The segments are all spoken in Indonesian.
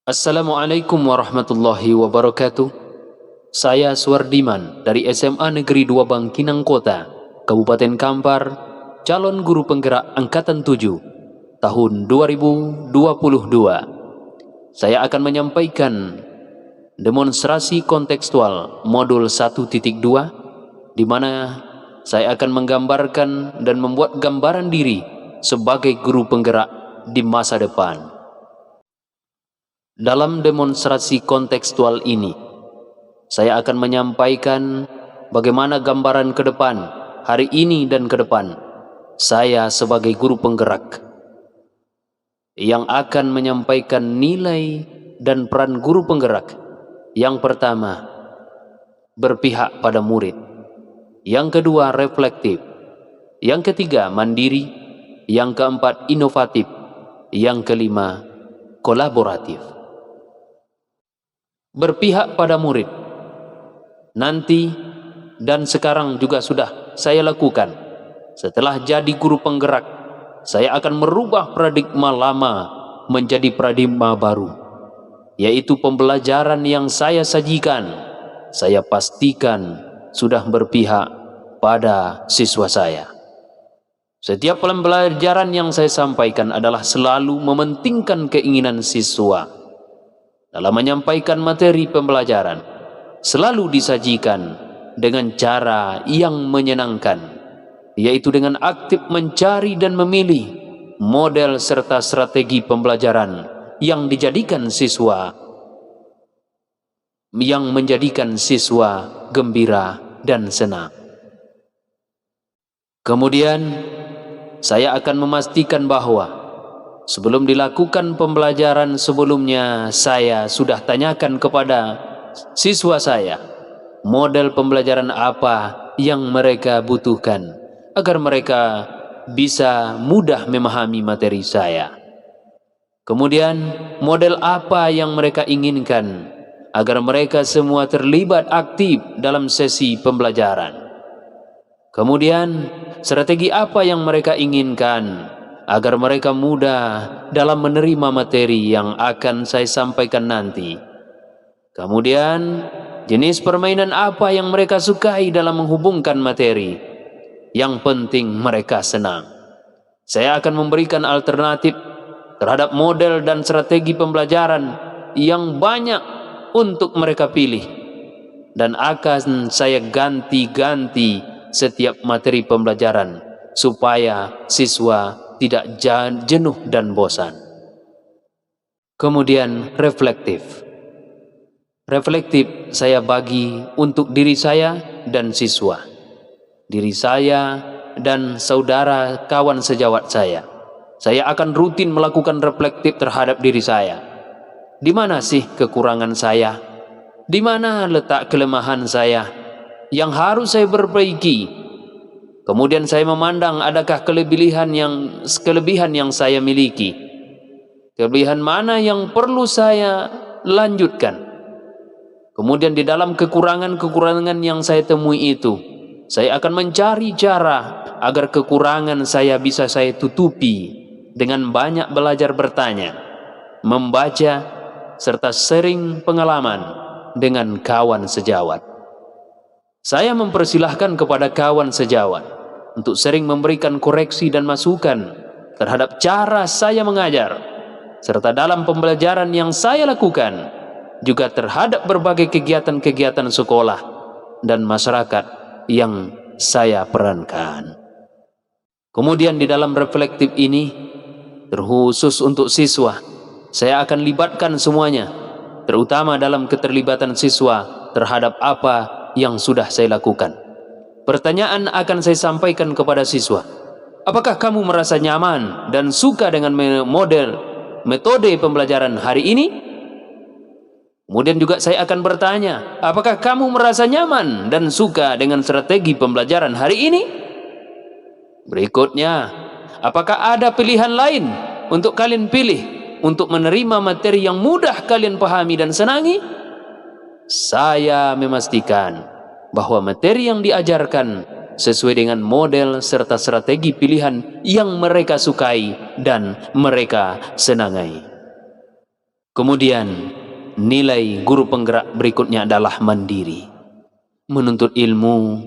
Assalamualaikum warahmatullahi wabarakatuh. Saya Suwardiman dari SMA Negeri 2 Bangkinang Kota, Kabupaten Kampar, calon guru penggerak Angkatan 7, tahun 2022. Saya akan menyampaikan demonstrasi kontekstual modul 1.2, di mana saya akan menggambarkan dan membuat gambaran diri sebagai guru penggerak di masa depan. Dalam demonstrasi kontekstual ini, saya akan menyampaikan bagaimana gambaran ke depan, hari ini dan ke depan, saya sebagai guru penggerak yang akan menyampaikan nilai dan peran guru penggerak. Yang pertama, berpihak pada murid. Yang kedua, reflektif. Yang ketiga, mandiri. Yang keempat, inovatif. Yang kelima, kolaboratif. Berpihak pada murid. Nanti dan sekarang juga sudah saya lakukan. Setelah jadi guru penggerak, saya akan merubah paradigma lama menjadi paradigma baru, yaitu pembelajaran yang saya sajikan, saya pastikan sudah berpihak pada siswa saya. Setiap pembelajaran yang saya sampaikan adalah selalu mementingkan keinginan siswa. Dalam menyampaikan materi pembelajaran, selalu disajikan dengan cara yang menyenangkan, yaitu dengan aktif mencari dan memilih model serta strategi pembelajaran yang menjadikan siswa gembira dan senang. Kemudian, saya akan memastikan bahwa sebelum dilakukan pembelajaran sebelumnya, saya sudah tanyakan kepada siswa saya model pembelajaran apa yang mereka butuhkan agar mereka bisa mudah memahami materi saya. Kemudian, model apa yang mereka inginkan agar mereka semua terlibat aktif dalam sesi pembelajaran. Kemudian, strategi apa yang mereka inginkan agar mereka mudah dalam menerima materi yang akan saya sampaikan nanti. Kemudian, jenis permainan apa yang mereka sukai dalam menghubungkan materi. Yang penting mereka senang. Saya akan memberikan alternatif terhadap model dan strategi pembelajaran yang banyak untuk mereka pilih. Dan akan saya ganti-ganti setiap materi pembelajaran supaya siswa tidak jenuh dan bosan. Kemudian reflektif. Reflektif saya bagi untuk diri saya dan siswa, diri saya dan saudara kawan sejawat saya. Saya akan rutin melakukan reflektif terhadap diri saya. Di mana sih kekurangan saya? Di mana letak kelemahan saya yang harus saya perbaiki? Kemudian saya memandang adakah kelebihan yang saya miliki. Kelebihan mana yang perlu saya lanjutkan. Kemudian di dalam kekurangan-kekurangan yang saya temui itu, saya akan mencari cara agar kekurangan saya bisa saya tutupi dengan banyak belajar bertanya, membaca, serta sering pengalaman dengan kawan sejawat. Saya mempersilahkan kepada kawan sejawat untuk sering memberikan koreksi dan masukan terhadap cara saya mengajar, serta dalam pembelajaran yang saya lakukan, juga terhadap berbagai kegiatan-kegiatan sekolah dan masyarakat yang saya perankan. Kemudian di dalam reflektif ini, terkhusus untuk siswa, saya akan libatkan semuanya, terutama dalam keterlibatan siswa terhadap apa yang sudah saya lakukan. Pertanyaan akan saya sampaikan kepada siswa. Apakah kamu merasa nyaman dan suka dengan metode pembelajaran hari ini? Kemudian juga saya akan bertanya, apakah kamu merasa nyaman dan suka dengan strategi pembelajaran hari ini? Berikutnya, apakah ada pilihan lain untuk kalian pilih untuk menerima materi yang mudah kalian pahami dan senangi? Saya memastikan bahwa materi yang diajarkan sesuai dengan model serta strategi pilihan yang mereka sukai dan mereka senangi. Kemudian nilai guru penggerak berikutnya adalah mandiri. Menuntut ilmu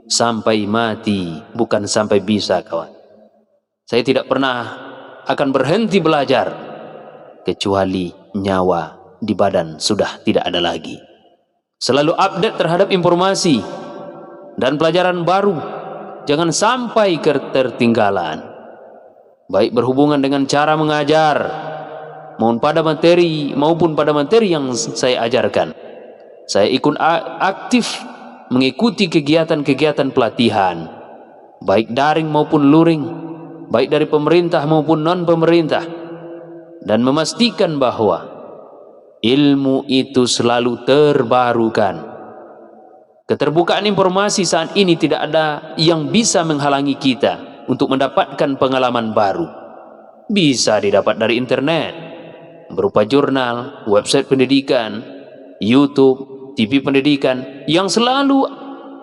sampai mati, bukan sampai bisa, kawan. Saya tidak pernah akan berhenti belajar kecuali nyawa di badan sudah tidak ada lagi. Selalu update terhadap informasi dan pelajaran baru. Jangan sampai ketertinggalan, baik berhubungan dengan cara mengajar maupun pada materi yang saya ajarkan. Saya ikut aktif mengikuti kegiatan-kegiatan pelatihan, baik daring maupun luring, baik dari pemerintah maupun non-pemerintah, dan memastikan bahwa ilmu itu selalu terbarukan. Keterbukaan informasi saat ini tidak ada yang bisa menghalangi kita untuk mendapatkan pengalaman baru. Bisa didapat dari internet, berupa jurnal, website pendidikan, YouTube, TV pendidikan, yang selalu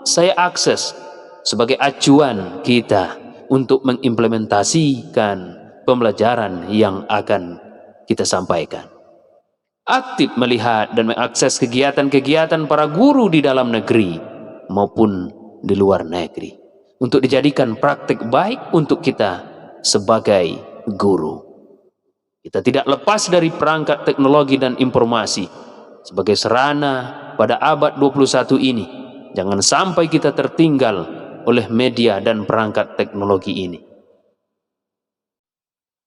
saya akses sebagai acuan kita untuk mengimplementasikan pembelajaran yang akan kita sampaikan. Aktif melihat dan mengakses kegiatan-kegiatan para guru di dalam negeri maupun di luar negeri untuk dijadikan praktik baik untuk kita sebagai guru. Kita tidak lepas dari perangkat teknologi dan informasi sebagai sarana pada abad 21 ini. Jangan sampai kita tertinggal oleh media dan perangkat teknologi ini.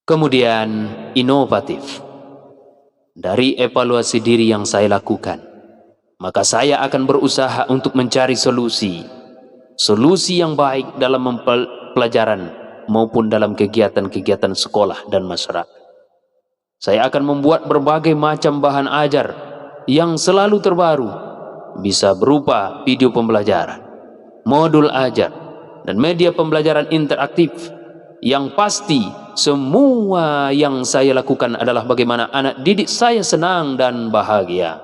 Kemudian inovatif. Dari evaluasi diri yang saya lakukan, maka saya akan berusaha untuk mencari solusi yang baik dalam pelajaran maupun dalam kegiatan-kegiatan sekolah dan masyarakat. Saya akan membuat berbagai macam bahan ajar yang selalu terbaru, bisa berupa video pembelajaran, modul ajar, dan media pembelajaran interaktif. Yang pasti semua yang saya lakukan adalah bagaimana anak didik saya senang dan bahagia.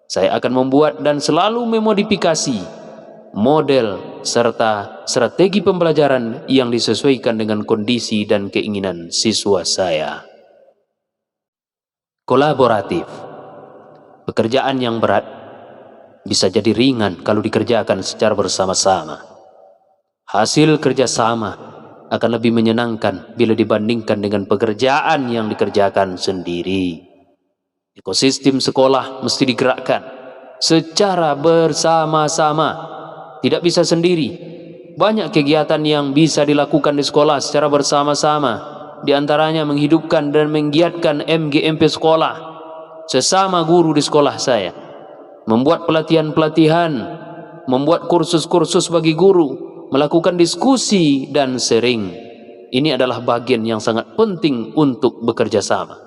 Saya akan membuat dan selalu memodifikasi model serta strategi pembelajaran yang disesuaikan dengan kondisi dan keinginan siswa saya. Kolaboratif. Pekerjaan yang berat bisa jadi ringan kalau dikerjakan secara bersama-sama. Hasil kerjasama akan lebih menyenangkan bila dibandingkan dengan pekerjaan yang dikerjakan sendiri. Ekosistem sekolah mesti digerakkan secara bersama-sama, tidak bisa sendiri. Banyak kegiatan yang bisa dilakukan di sekolah secara bersama-sama, di antaranya menghidupkan dan menggiatkan MGMP sekolah, sesama guru di sekolah saya, membuat pelatihan-pelatihan, membuat kursus-kursus bagi guru, melakukan diskusi dan sharing. Ini adalah bagian yang sangat penting untuk bekerja sama,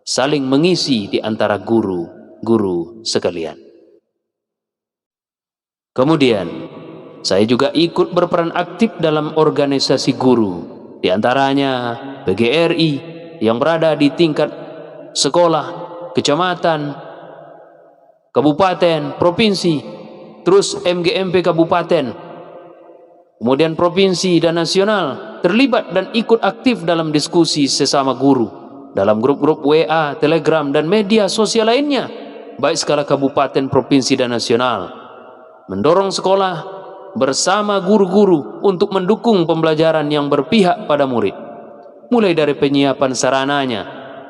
saling mengisi di antara guru-guru sekalian. Kemudian, saya juga ikut berperan aktif dalam organisasi guru, di antaranya PGRI yang berada di tingkat sekolah, kecamatan, kabupaten, provinsi, terus MGMP kabupaten, kemudian provinsi dan nasional, terlibat dan ikut aktif dalam diskusi sesama guru, dalam grup-grup WA, Telegram, dan media sosial lainnya, baik skala kabupaten, provinsi, dan nasional. Mendorong sekolah bersama guru-guru untuk mendukung pembelajaran yang berpihak pada murid, mulai dari penyiapan sarananya,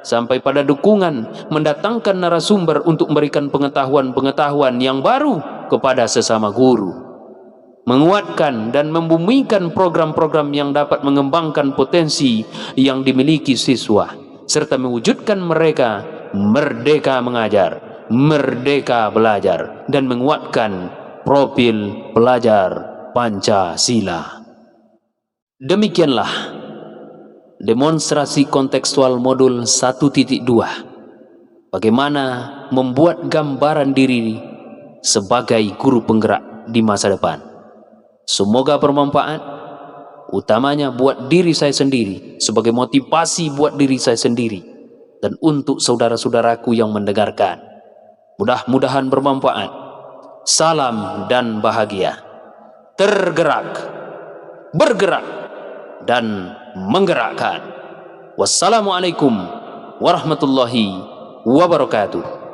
sampai pada dukungan mendatangkan narasumber untuk memberikan pengetahuan-pengetahuan yang baru kepada sesama guru, menguatkan dan membumikan program-program yang dapat mengembangkan potensi yang dimiliki siswa, serta mewujudkan mereka merdeka mengajar, merdeka belajar, dan menguatkan profil pelajar Pancasila. Demikianlah demonstrasi kontekstual modul 1.2, bagaimana membuat gambaran diri sebagai guru penggerak di masa depan. Semoga bermanfaat, utamanya buat diri saya sendiri, sebagai motivasi buat diri saya sendiri, dan untuk saudara-saudaraku yang mendengarkan. Mudah-mudahan bermanfaat. Salam dan bahagia. Tergerak, bergerak, dan menggerakkan. Wassalamualaikum warahmatullahi wabarakatuh.